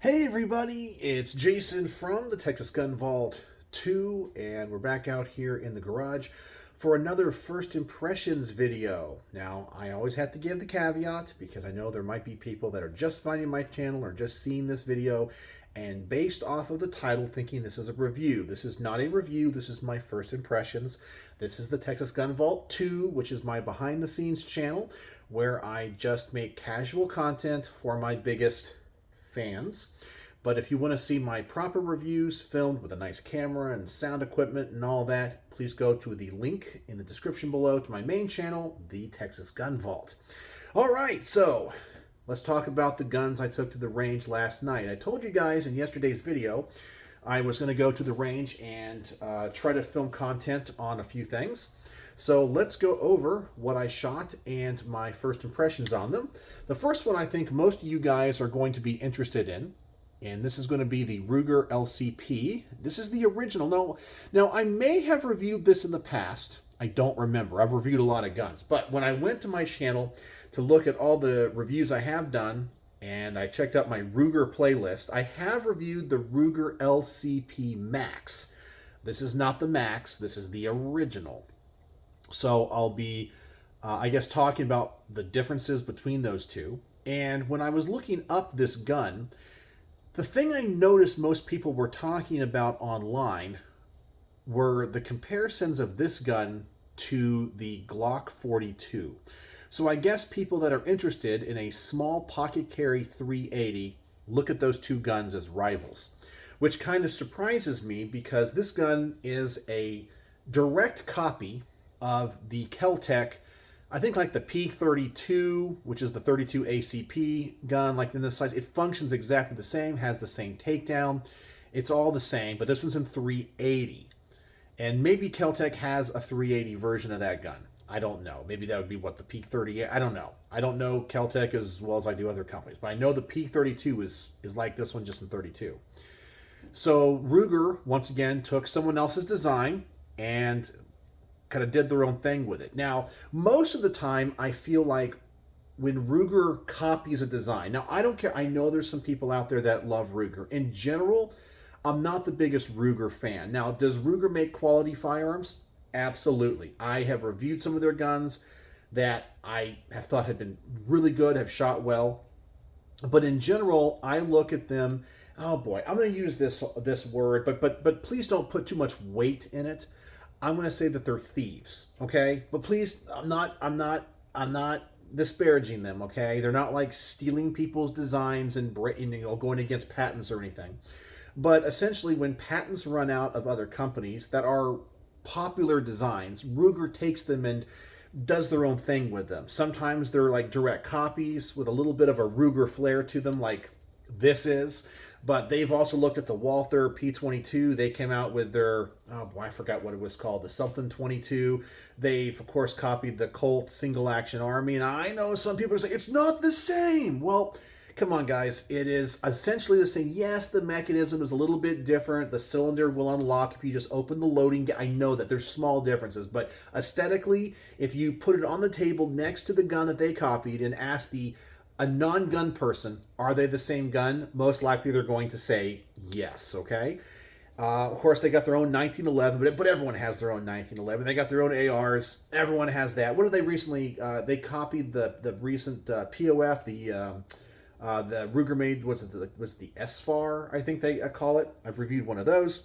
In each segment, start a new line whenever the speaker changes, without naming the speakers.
Hey everybody, it's Jason from the Texas Gun Vault 2, and we're back out here in the garage for another first impressions video. Now, I always have to give the caveat because I know there might be people that are just finding my channel or just seeing this video and based off of the title thinking this is a review. This is not a review, this is my first impressions. This is the Texas Gun Vault 2, which is my behind the scenes channel where I just make casual content for my biggest fans. But if you want to see my proper reviews filmed with a nice camera and sound equipment and all that, please go to the link in the description below to my main channel, the Texas Gun Vault. All right, so let's talk about the guns I took to the range last night. I told you guys in yesterday's video I was going to go to the range and try to film content on a few things. So let's go over what I shot and my first impressions on them. The first one I think most of you guys are going to be interested in, and this is going to be the Ruger LCP. This is the original. Now I may have reviewed this in the past. I don't remember. I've reviewed a lot of guns. But when I went to my channel to look at all the reviews I have done, and I checked out my Ruger playlist, I have reviewed the Ruger LCP Max. This is not the Max. This is the original. So I'll be, I guess, talking about the differences between those two. And when I was looking up this gun, the thing I noticed most people were talking about online were the comparisons of this gun to the Glock 42. So I guess people that are interested in a small pocket carry 380 look at those two guns as rivals, which kind of surprises me because this gun is a direct copy of the Kel-Tec, I think like the P32, which is the 32 ACP gun, like in this size. It functions exactly the same, has the same takedown. It's all the same, but this one's in 380. And maybe Kel-Tec has a 380 version of that gun. I don't know. Maybe that would be what the P38, I don't know. I don't know Kel-Tec as well as I do other companies, but I know the P32 is like this one, just in 32. So Ruger, once again, took someone else's design and kind of did their own thing with it. Now, most of the time, I feel like when Ruger copies a design, now I don't care, I know there's some people out there that love Ruger. In general, I'm not the biggest Ruger fan. Now, does Ruger make quality firearms? Absolutely. I have reviewed some of their guns that I have thought have been really good, have shot well. But in general, I look at them, oh boy, I'm going to use this word, but please don't put too much weight in it. I'm going to say that they're thieves, okay? But please, I'm not disparaging them, okay? They're not like stealing people's designs and going against patents or anything. But essentially, when patents run out of other companies that are popular designs, Ruger takes them and does their own thing with them. Sometimes they're like direct copies with a little bit of a Ruger flair to them, like this is. But they've also looked at the Walther P22. They came out with their, oh boy, I forgot what it was called, the something 22. They've, of course, copied the Colt Single Action Army. And I know some people are saying, it's not the same. Well, come on, guys. It is essentially the same. Yes, the mechanism is a little bit different. The cylinder will unlock if you just open the loading. I know that there's small differences. But aesthetically, if you put it on the table next to the gun that they copied and ask a non-gun person, are they the same gun? Most likely they're going to say yes, okay? Of course, they got their own 1911, but everyone has their own 1911. They got their own ARs. Everyone has that. What did they recently, they copied the recent POF, the Ruger made, was it the SFAR, I think they call it. I've reviewed one of those.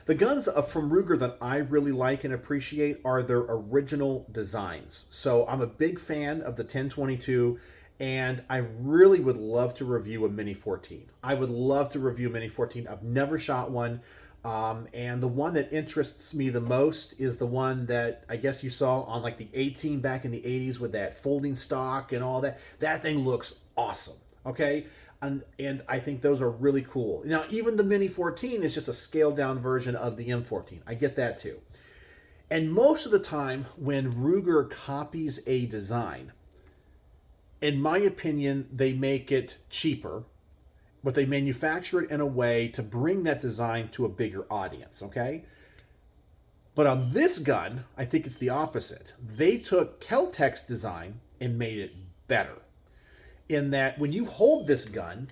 The guns from Ruger that I really like and appreciate are their original designs. So I'm a big fan of the 1022, and I really would love to review a Mini 14. I would love to review a Mini 14. I've never shot one, and the one that interests me the most is the one that I guess you saw on like the 18 back in the 80s with that folding stock and all that. That thing looks awesome, okay? And I think those are really cool. Now, even the Mini 14 is just a scaled down version of the M14. I get that too. And most of the time when Ruger copies a design, in my opinion, they make it cheaper, but they manufacture it in a way to bring that design to a bigger audience, okay? But on this gun, I think it's the opposite. They took Kel-Tec's design and made it better. In that when you hold this gun,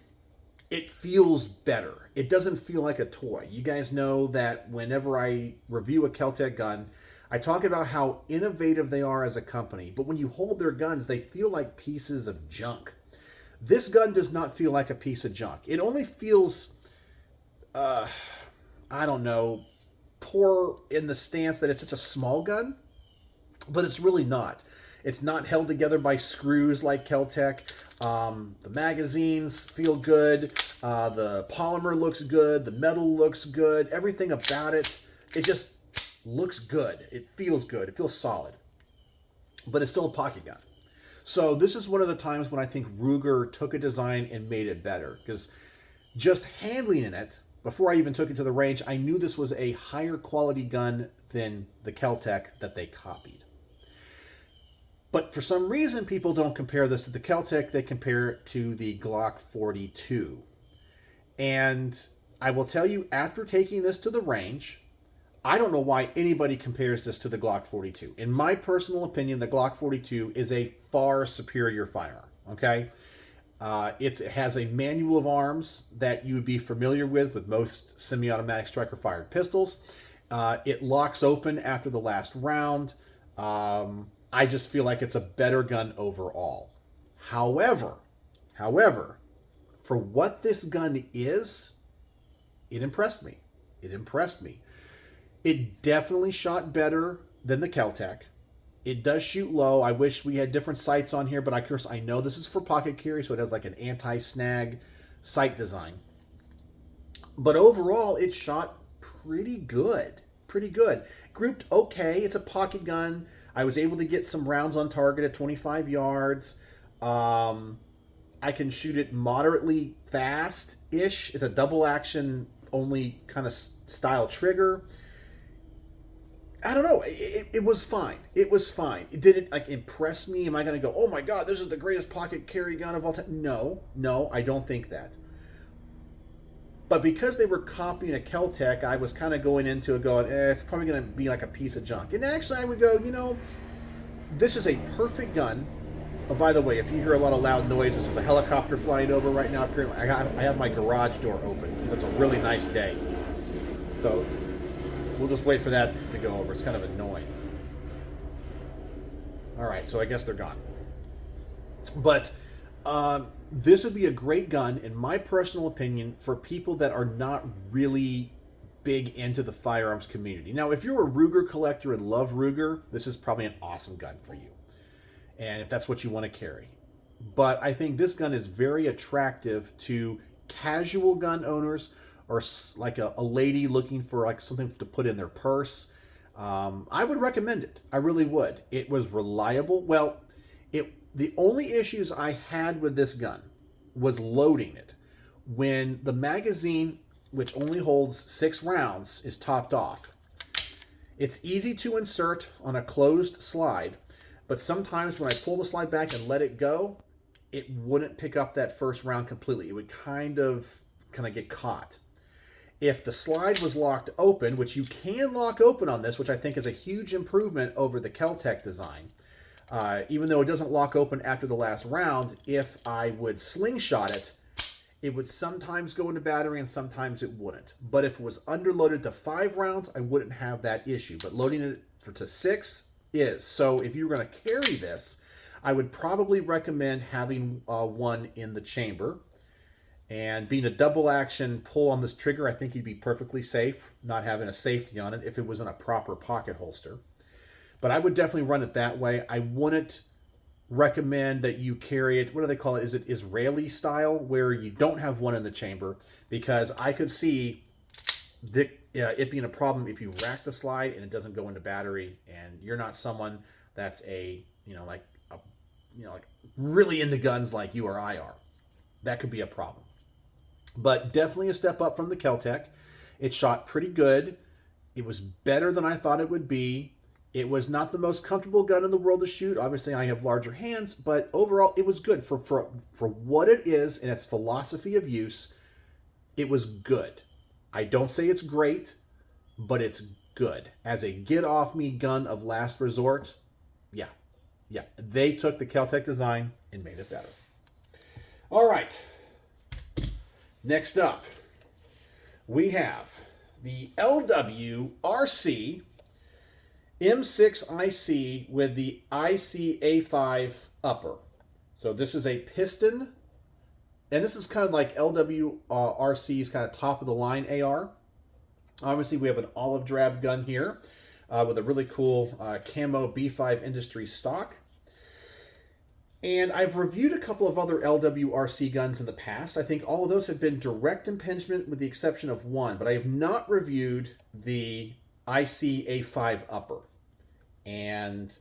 it feels better. It doesn't feel like a toy. You guys know that whenever I review a Kel-Tec gun, I talk about how innovative they are as a company, but when you hold their guns, they feel like pieces of junk. This gun does not feel like a piece of junk. It only feels, I don't know, poor in the stance that it's such a small gun, but it's really not. It's not held together by screws like Kel-Tec. The magazines feel good. The polymer looks good. The metal looks good. Everything about it, it just looks good. It feels good. It feels solid. But it's still a pocket gun. So this is one of the times when I think Ruger took a design and made it better. Because just handling it, before I even took it to the range, I knew this was a higher quality gun than the Kel-Tec that they copied. But for some reason, people don't compare this to the Kel-Tec. They compare it to the Glock 42. And I will tell you, after taking this to the range, I don't know why anybody compares this to the Glock 42. In my personal opinion, the Glock 42 is a far superior firearm, okay? It has a manual of arms that you would be familiar with most semi-automatic striker-fired pistols. It locks open after the last round. I just feel like it's a better gun overall. However, for what this gun is, it impressed me. It definitely shot better than the Kel-Tec. It does shoot low. I wish we had different sights on here, but of course I know this is for pocket carry, so it has like an anti-snag sight design. But overall, it shot pretty good. Grouped okay. It's a pocket gun. I was able to get some rounds on target at 25 yards. I can shoot it moderately fast-ish. It's a double action only kind of style trigger. I don't know. It was fine. It didn't like impress me. Am I going to go, oh my God, this is the greatest pocket carry gun of all time? No, I don't think that. But because they were copying a Kel-Tec, I was kind of going into it going, it's probably going to be like a piece of junk. And actually I would go, this is a perfect gun. Oh, by the way, if you hear a lot of loud noises, there's a helicopter flying over right now. Apparently, I have my garage door open because it's a really nice day. So we'll just wait for that to go over. It's kind of annoying. All right, so I guess they're gone. But this would be a great gun, in my personal opinion, for people that are not really big into the firearms community. Now, if you're a Ruger collector and love Ruger, this is probably an awesome gun for you. And if that's what you want to carry. But I think this gun is very attractive to casual gun owners or like a lady looking for like something to put in their purse. I would recommend it. I really would. It was reliable. Well, the only issues I had with this gun was loading it. When the magazine, which only holds 6 rounds, is topped off, it's easy to insert on a closed slide, but sometimes when I pull the slide back and let it go, it wouldn't pick up that first round completely. It would kind of get caught. If the slide was locked open, which you can lock open on this, which I think is a huge improvement over the Kel-Tec design, even though it doesn't lock open after the last round, if I would slingshot it, it would sometimes go into battery and sometimes it wouldn't. But if it was underloaded to 5 rounds, I wouldn't have that issue. But loading it to 6 is. So if you were going to carry this, I would probably recommend having one in the chamber. And being a double action pull on this trigger, I think you'd be perfectly safe, not having a safety on it if it was in a proper pocket holster. But I would definitely run it that way. I wouldn't recommend that you carry it, what do they call it? Is it Israeli style, where you don't have one in the chamber? Because I could see it being a problem if you rack the slide and it doesn't go into battery, and you're not someone that's like really into guns like you or I are. That could be a problem. But definitely a step up from the Kel-Tec. It shot pretty good. It was better than I thought it would be. It was not the most comfortable gun in the world to shoot. Obviously, I have larger hands, but overall, it was good. For what it is and its philosophy of use, it was good. I don't say it's great, but it's good. As a get-off-me gun of last resort, yeah. They took the Kel-Tec design and made it better. All right. Next up, we have the LWRC M6IC with the IC-A5 upper. So this is a piston, and this is kind of like LWRC's kind of top of the line AR. Obviously, we have an olive drab gun here with a really cool camo B5 industry stock. And I've reviewed a couple of other LWRC guns in the past. I think all of those have been direct impingement with the exception of one, but I have not reviewed the IC-A5 upper. And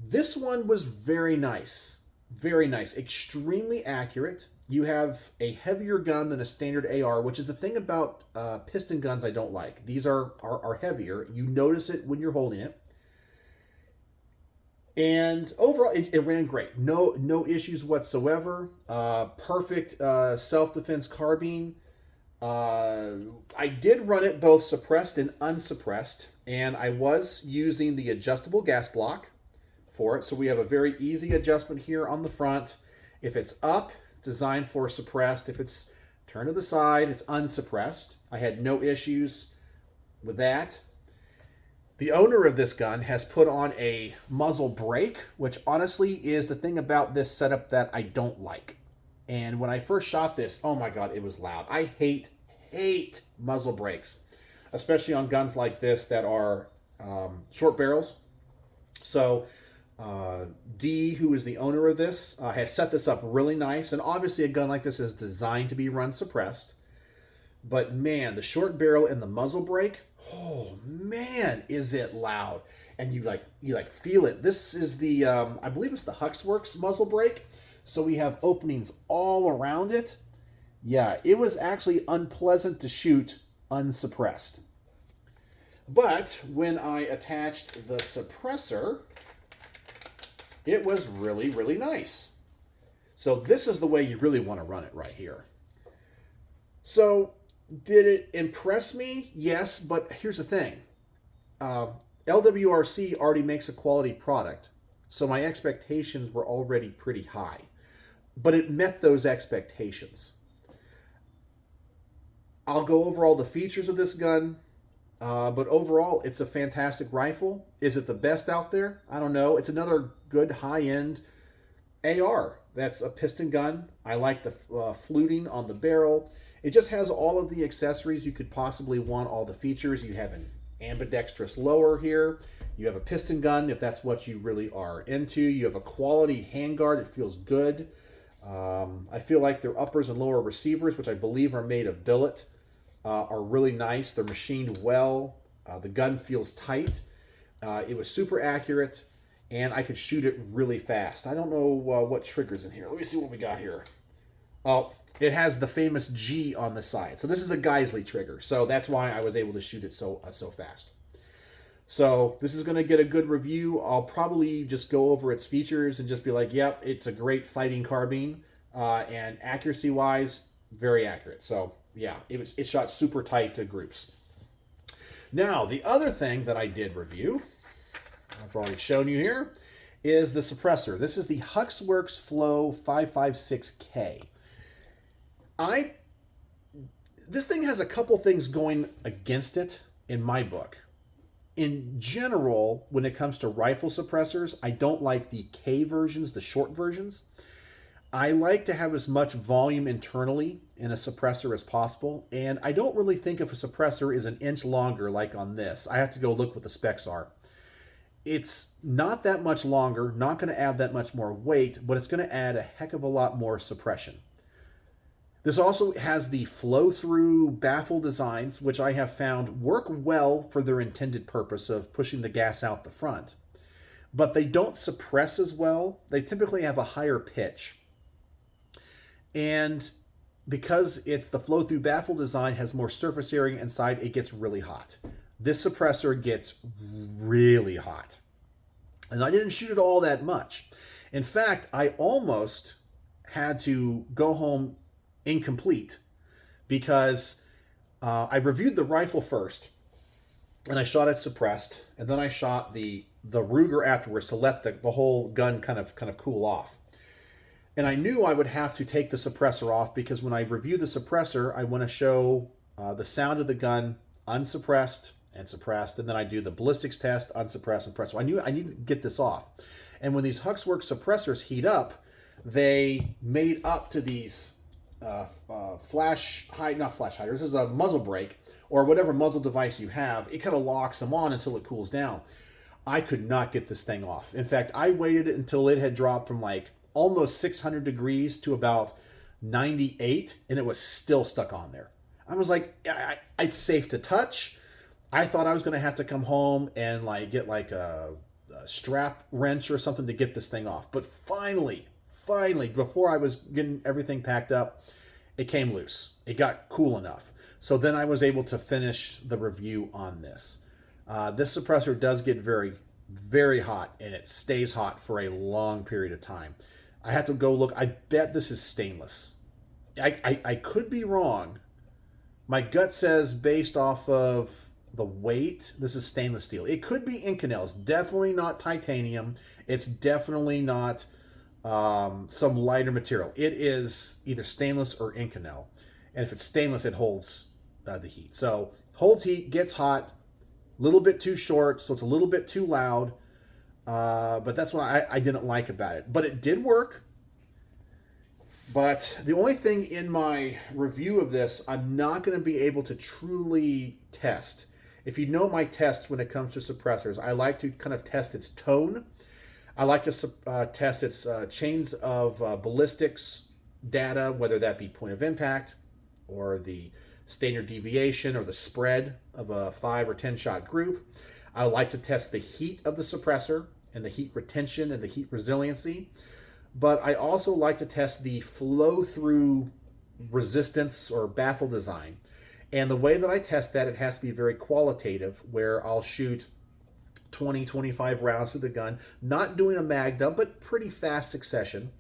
this one was very nice. Very nice. Extremely accurate. You have a heavier gun than a standard AR, which is the thing about piston guns I don't like. These are heavier. You notice it when you're holding it. And overall, it ran great. No issues whatsoever. Perfect self-defense carbine. I did run it both suppressed and unsuppressed, and I was using the adjustable gas block for it. So we have a very easy adjustment here on the front. If it's up, it's designed for suppressed. If it's turned to the side, it's unsuppressed. I had no issues with that. The owner of this gun has put on a muzzle brake, which honestly is the thing about this setup that I don't like. And when I first shot this, oh my God, it was loud. I hate muzzle brakes, especially on guns like this that are short barrels. So D, who is the owner of this, has set this up really nice. And obviously a gun like this is designed to be run suppressed. But man, the short barrel and the muzzle brake, oh man, is it loud. And you feel it. This is the, I believe it's the Huxwrx muzzle brake. So we have openings all around it. Yeah, it was actually unpleasant to shoot unsuppressed. But when I attached the suppressor, it was really, really nice. So this is the way you really want to run it right here. So did it impress me? Yes, but here's the thing. LWRC already makes a quality product, so my expectations were already pretty high. But it met those expectations. I'll go over all the features of this gun, but overall, it's a fantastic rifle. Is it the best out there? I don't know. It's another good high-end AR. That's a piston gun. I like the fluting on the barrel. It just has all of the accessories you could possibly want, all the features. You have an ambidextrous lower here. You have a piston gun if that's what you really are into. You have a quality handguard. It feels good. I feel like their uppers and lower receivers, which I believe are made of billet, are really nice. They're machined well. The gun feels tight. It was super accurate, and I could shoot it really fast. I don't know what triggers in here. Let me see what we got here. Oh, it has the famous G on the side. So this is a Geisley trigger. So that's why I was able to shoot it so fast. So this is going to get a good review. I'll probably just go over its features and just be like, yep, it's a great fighting carbine. And accuracy-wise, very accurate. So yeah, it shot super tight to groups. Now, the other thing that I did review, I've already shown you here, is the suppressor. This is the Huxwrx Flow 556K. This thing has a couple things going against it in my book. In general, when it comes to rifle suppressors, I don't like the K versions, the short versions. I like to have as much volume internally in a suppressor as possible, and I don't really think if a suppressor is an inch longer like on this. I have to go look what the specs are. It's not that much longer, not going to add that much more weight, but it's going to add a heck of a lot more suppression. This also has the flow-through baffle designs, which I have found work well for their intended purpose of pushing the gas out the front. But they don't suppress as well. They typically have a higher pitch. And because it's the flow-through baffle design has more surface area inside, it gets really hot. This suppressor gets really hot. And I didn't shoot it all that much. In fact, I almost had to go home incomplete because I reviewed the rifle first and I shot it suppressed, and then I shot the Ruger afterwards to let the whole gun kind of cool off. And I knew I would have to take the suppressor off because when I review the suppressor, I want to show the sound of the gun unsuppressed and suppressed, and then I do the ballistics test, unsuppressed and suppressed. So I knew I needed to get this off. And when these Huxwrx suppressors heat up, they made up to these flash hide, not flash hiders. This is a muzzle brake or whatever muzzle device you have. It kind of locks them on until it cools down. I could not get this thing off. In fact, I waited until it had dropped from like almost 600 degrees to about 98, and it was still stuck on there. I was like, it's safe to touch. I thought I was going to have to come home and like get like a strap wrench or something to get this thing off. But finally, before I was getting everything packed up, it came loose. It got cool enough. So then I was able to finish the review on this. This suppressor does get very, very hot, and it stays hot for a long period of time. I have to go look. I bet this is stainless. I could be wrong. My gut says based off of the weight, this is stainless steel. It could be Inconel. It's definitely not titanium. It's definitely not some lighter material. It is either stainless or Inconel. And if it's stainless, it holds the heat. So holds heat, gets hot, a little bit too short, so it's a little bit too loud. But that's what I didn't like about it. But it did work. But the only thing in my review of this, I'm not going to be able to truly test. If you know my tests when it comes to suppressors, I like to kind of test its tone. I like to test its chains of ballistics data, whether that be point of impact or the standard deviation or the spread of a 5 or 10 shot group. I like to test the heat of the suppressor and the heat retention and the heat resiliency. But I also like to test the flow-through resistance or baffle design. And the way that I test that, it has to be very qualitative, where I'll shoot 20, 25 rounds through the gun, not doing a mag dump, but pretty fast succession.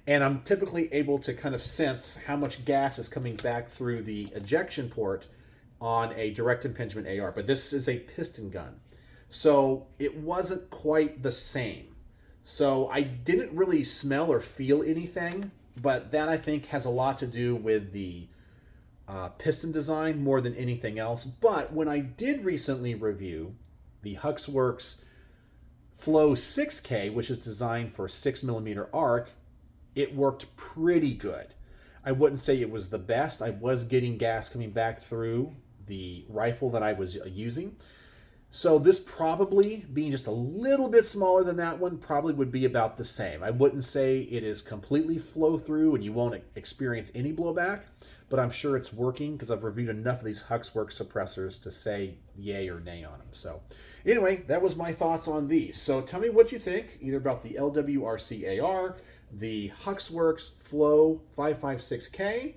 And I'm typically able to kind of sense how much gas is coming back through the ejection port on a direct impingement AR. But this is a piston gun, so it wasn't quite the same. So I didn't really smell or feel anything, but that I think has a lot to do with the piston design more than anything else. But when I did recently review the Huxwrx Flow 6K, which is designed for 6mm arc, it worked pretty good. I wouldn't say it was the best. I was getting gas coming back through the rifle that I was using. So this probably, being just a little bit smaller than that one, probably would be about the same. I wouldn't say it is completely flow through and you won't experience any blowback, but I'm sure it's working because I've reviewed enough of these Huxwrx suppressors to say yay or nay on them. So anyway, that was my thoughts on these. So tell me what you think, either about the LWRC AR, the Huxwrx Flow 556K,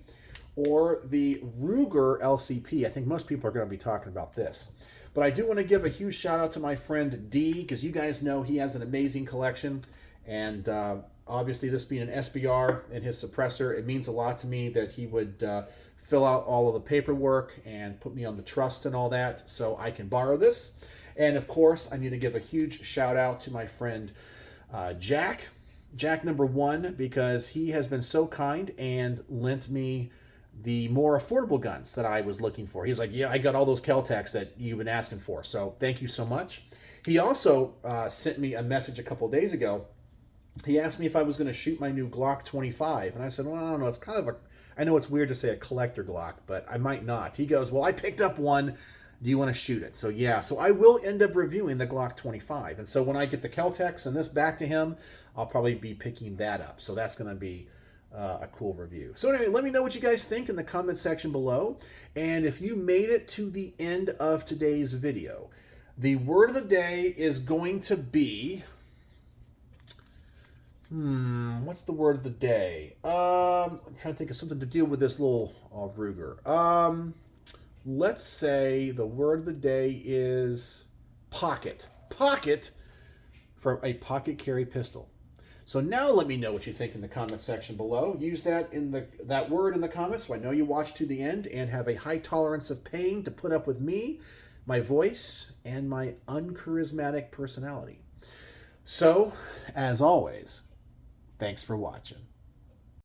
or the Ruger LCP. I think most people are going to be talking about this. But I do want to give a huge shout out to my friend D, because you guys know he has an amazing collection. And obviously this being an SBR and his suppressor, it means a lot to me that he would fill out all of the paperwork and put me on the trust and all that so I can borrow this. And of course, I need to give a huge shout out to my friend Jack #1, because he has been so kind and lent me the more affordable guns that I was looking for. He's like, yeah, I got all those Kel-Tecs that you've been asking for. So thank you so much. He also sent me a message a couple of days ago. He asked me if I was going to shoot my new Glock 25. And I said, well, I don't know. It's kind of I know it's weird to say a collector Glock, but I might not. He goes, well, I picked up one. Do you want to shoot it? So yeah, so I will end up reviewing the Glock 25. And so when I get the Kel-Tecs and this back to him, I'll probably be picking that up. So that's going to be a cool review. So anyway, let me know what you guys think in the comment section below. And if you made it to the end of today's video, the word of the day is going to be, what's the word of the day? I'm trying to think of something to deal with this little Ruger. Let's say the word of the day is pocket. Pocket from a pocket carry pistol. So now let me know what you think in the comment section below. Use that that word in the comments so I know you watched to the end and have a high tolerance of pain to put up with me, my voice, and my uncharismatic personality. So, as always, thanks for watching.